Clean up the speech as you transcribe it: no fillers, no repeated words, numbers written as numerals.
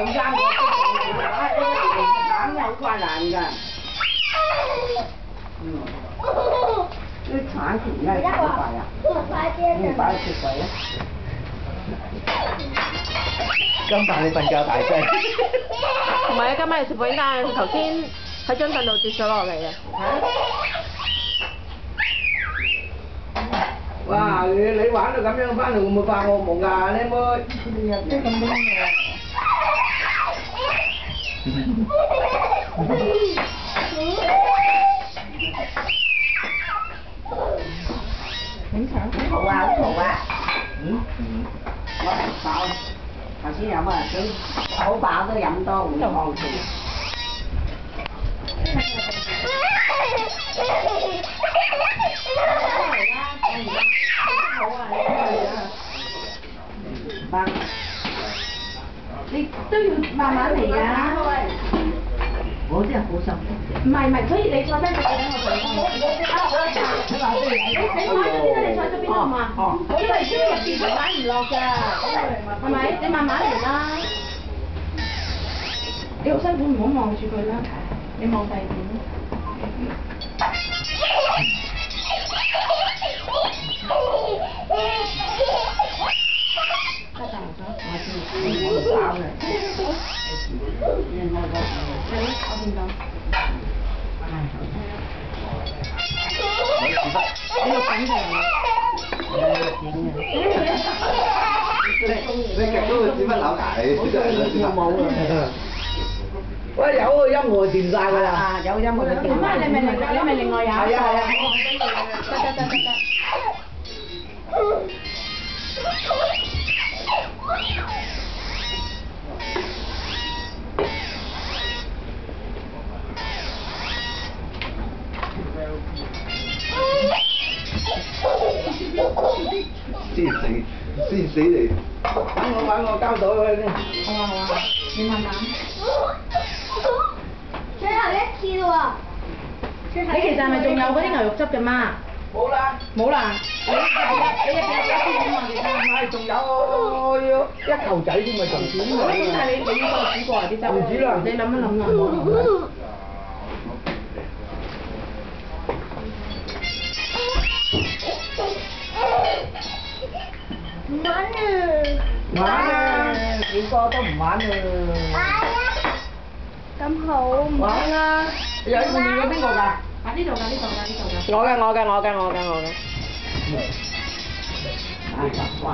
兩三個打呢好困難㗎。啲產權咧好貴啊，擺喺雪櫃啊。咁大你瞓覺大聲。唔係啊，今晚食火雞蛋，佢頭先喺張凳度跌咗落嚟啊！哇！你玩到咁樣翻嚟會唔會發惡夢㗎，靚妹？即係咁樣嘅。好啊，好啊。我食飽，頭先飲啊，幾好飽都飲多碗湯先。慢，你都要慢慢嚟啊！我真係好心急。唔係，所以你坐低就等我做。你坐咗邊度嘛？因為入邊佢擺唔落㗎，係咪？你慢慢嚟啦。你好辛苦，唔好望住佢啦，你望第二邊。包嘅，另外個我見到，你錄緊嘅，你夾到佢屎忽扭牙你，真係跳舞啊！喂，有個音樂掂晒㗎啦，有音樂就掂。咁啊，你咪另外有。係啊。得。先死你！揾我交到佢先。好啊，你慢慢。最後一次喎。你其實係咪仲有嗰啲牛肉汁嘅媽？冇啦。冇啦。你入邊有啲點啊？唔係，仲有一嚿仔添咪仲少喎。咁但係你應該煮過啲汁。唔煮啦。你諗一諗啦。玩啊！幾個都唔玩啊！咁好。玩啦！有呢個邊個㗎？啊呢度㗎。我嘅。唉，哇！